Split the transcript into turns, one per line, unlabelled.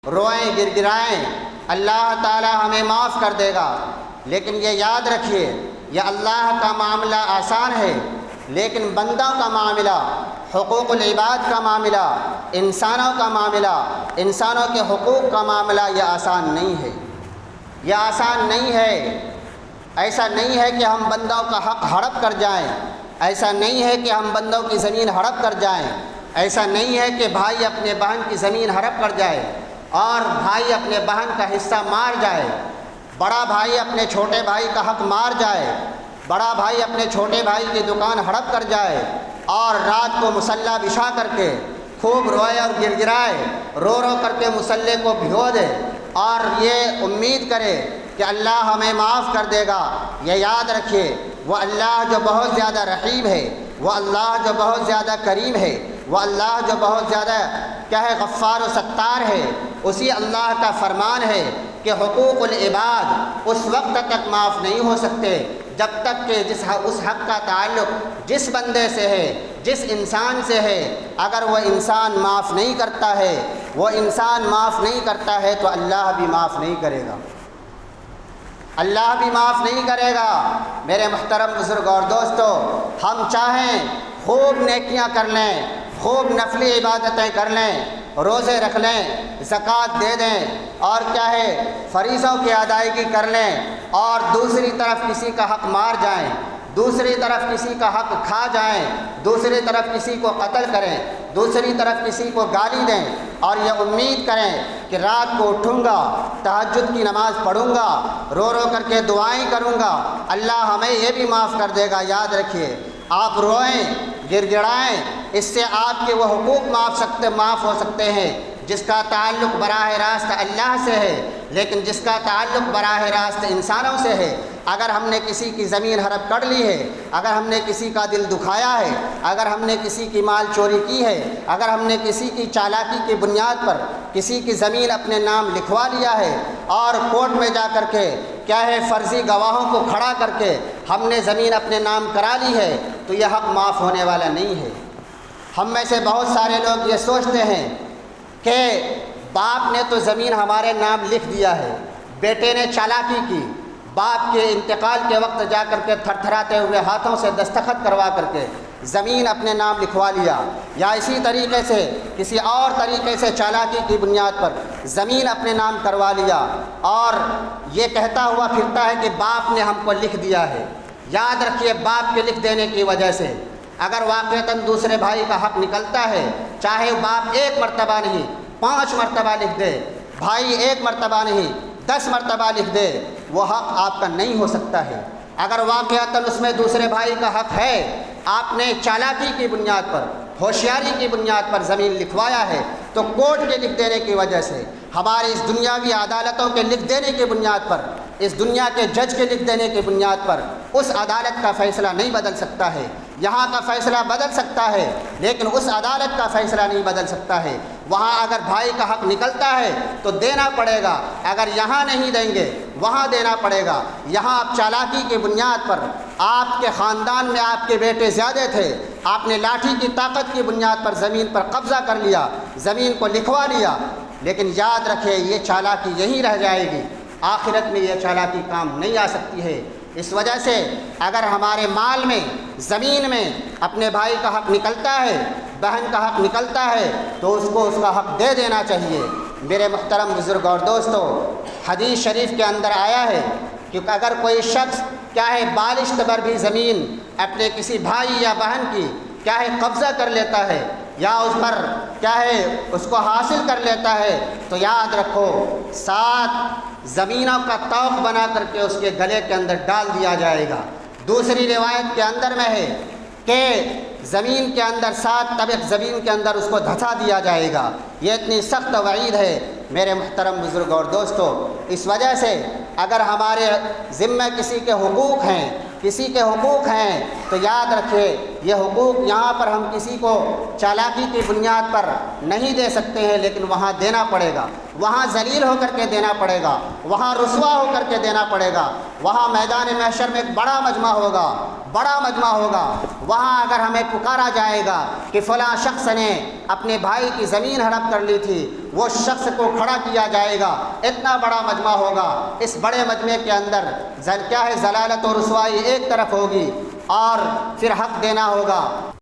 روئیں گر گرائیں، اللہ تعالی ہمیں معاف کر دے گا۔ لیکن یہ یاد رکھیے، یہ اللہ کا معاملہ آسان ہے، لیکن بندوں کا معاملہ، حقوق العباد کا معاملہ، انسانوں کا معاملہ، انسانوں کے حقوق کا معاملہ یہ آسان نہیں ہے، یہ آسان نہیں ہے۔ ایسا نہیں ہے کہ ہم بندوں کا حق ہڑپ کر جائیں، ایسا نہیں ہے کہ ہم بندوں کی زمین ہڑپ کر جائیں، ایسا نہیں ہے کہ بھائی اپنے بہن کی زمین ہڑپ کر جائے اور بھائی اپنے بہن کا حصہ مار جائے، بڑا بھائی اپنے چھوٹے بھائی کا حق مار جائے، بڑا بھائی اپنے چھوٹے بھائی کی دکان ہڑپ کر جائے اور رات کو مصلی بچھا کر کے خوب روئے اور گر گرائے، رو رو کر کے مصلی کو بھگو دے اور یہ امید کرے کہ اللہ ہمیں معاف کر دے گا۔ یہ یاد رکھیے، وہ اللہ جو بہت زیادہ رحیم ہے، وہ اللہ جو بہت زیادہ کریم ہے، وہ اللہ جو بہت زیادہ کیا ہے غفار و ستار ہے، اسی اللہ کا فرمان ہے کہ حقوق العباد اس وقت تک معاف نہیں ہو سکتے جب تک کہ اس حق کا تعلق جس بندے سے ہے، جس انسان سے ہے، اگر وہ انسان معاف نہیں کرتا ہے، وہ انسان معاف نہیں کرتا ہے تو اللہ بھی معاف نہیں کرے گا، اللہ بھی معاف نہیں کرے گا۔ میرے محترم بزرگ اور دوستو، ہم چاہیں خوب نیکیاں کر لیں، خوب نفلی عبادتیں کر لیں، روزے رکھ لیں، زکوٰۃ دے دیں اور کیا ہے فریضوں کی ادائیگی کر لیں، اور دوسری طرف کسی کا حق مار جائیں، دوسری طرف کسی کا حق کھا جائیں، دوسری طرف کسی کو قتل کریں، دوسری طرف کسی کو گالی دیں اور یہ امید کریں کہ رات کو اٹھوں گا، تہجد کی نماز پڑھوں گا، رو رو کر کے دعائیں کروں گا، اللہ ہمیں یہ بھی معاف کر دے گا۔ یاد رکھیے، آپ روئیں گر گڑائیں، اس سے آپ کے وہ حقوق معاف ہو سکتے ہیں جس کا تعلق براہ راست اللہ سے ہے، لیکن جس کا تعلق براہ راست انسانوں سے ہے، اگر ہم نے کسی کی زمین ہڑپ کر لی ہے، اگر ہم نے کسی کا دل دکھایا ہے، اگر ہم نے کسی کی مال چوری کی ہے، اگر ہم نے کسی کی چالاکی کی بنیاد پر کسی کی زمین اپنے نام لکھوا لیا ہے اور کورٹ میں جا کر کے کیا ہے فرضی گواہوں کو کھڑا کر کے ہم نے زمین اپنے نام کرا لی ہے، تو یہ حق معاف ہونے والا نہیں ہے۔ ہم میں سے بہت سارے لوگ یہ سوچتے ہیں کہ باپ نے تو زمین ہمارے نام لکھ دیا ہے، بیٹے نے چالاکی کی، باپ کے انتقال کے وقت جا کر کے تھر تھراتے ہوئے ہاتھوں سے دستخط کروا کر کے زمین اپنے نام لکھوا لیا، یا اسی طریقے سے کسی اور طریقے سے چالاکی کی بنیاد پر زمین اپنے نام کروا لیا اور یہ کہتا ہوا پھرتا ہے کہ باپ نے ہم کو لکھ دیا ہے۔ یاد رکھیے، باپ کے لکھ دینے کی وجہ سے اگر واقعتاً دوسرے بھائی کا حق نکلتا ہے، چاہے باپ 1 مرتبہ نہیں 5 مرتبہ لکھ دے، بھائی 1 مرتبہ نہیں 10 مرتبہ لکھ دے، وہ حق آپ کا نہیں ہو سکتا ہے۔ اگر واقعتاً اس میں دوسرے بھائی کا حق ہے، آپ نے چالاکی کی بنیاد پر، ہوشیاری کی بنیاد پر زمین لکھوایا ہے، تو کورٹ کے لکھ دینے کی وجہ سے، ہماری اس دنیاوی عدالتوں کے لکھ دینے کی بنیاد پر، اس دنیا کے جج کے لکھ دینے کی بنیاد پر اس عدالت کا فیصلہ نہیں بدل سکتا ہے۔ یہاں کا فیصلہ بدل سکتا ہے لیکن اس عدالت کا فیصلہ نہیں بدل سکتا ہے۔ وہاں اگر بھائی کا حق نکلتا ہے تو دینا پڑے گا، اگر یہاں نہیں دیں گے وہاں دینا پڑے گا۔ یہاں آپ چالاکی کی بنیاد پر، آپ کے خاندان میں آپ کے بیٹے زیادہ تھے، آپ نے لاٹھی کی طاقت کی بنیاد پر زمین پر قبضہ کر لیا، زمین کو لکھوا لیا، لیکن یاد رکھیں یہ چالاکی یہیں رہ جائے گی، آخرت میں یہ چالاکی کام نہیں آ سکتی ہے۔ اس وجہ سے اگر ہمارے مال میں، زمین میں اپنے بھائی کا حق نکلتا ہے، بہن کا حق نکلتا ہے، تو اس کو اس کا حق دے دینا چاہیے۔ میرے محترم بزرگ اور دوستو، حدیث شریف کے اندر آیا ہے کہ اگر کوئی شخص کیا ہے بالشت پر بھی زمین اپنے کسی بھائی یا بہن کی کیا ہے قبضہ کر لیتا ہے یا اس پر کیا ہے اس کو حاصل کر لیتا ہے، تو یاد رکھو 7 زمینوں کا طوق بنا کر کے اس کے گلے کے اندر ڈال دیا جائے گا۔ دوسری روایت کے اندر میں ہے کہ زمین کے اندر 7 طبق زمین کے اندر اس کو دھسا دیا جائے گا۔ یہ اتنی سخت وعید ہے میرے محترم بزرگ اور دوستو۔ اس وجہ سے اگر ہمارے ذمہ کسی کے حقوق ہیں تو یاد رکھیے یہ حقوق یہاں پر ہم کسی کو چالاکی کی بنیاد پر نہیں دے سکتے ہیں، لیکن وہاں دینا پڑے گا، وہاں ذلیل ہو کر کے دینا پڑے گا، وہاں رسوا ہو کر کے دینا پڑے گا، وہاں میدان محشر میں ایک بڑا مجمع ہوگا، بڑا مجمع ہوگا، وہاں اگر ہمیں پکارا جائے گا کہ فلاں شخص نے اپنے بھائی کی زمین ہڑپ کر لی تھی، وہ شخص کو کھڑا کیا جائے گا، اتنا بڑا مجمع ہوگا، اس بڑے مجمع کے اندر کیا ہے ضلالت اور رسوائی ایک طرف ہوگی اور پھر حق دینا ہوگا۔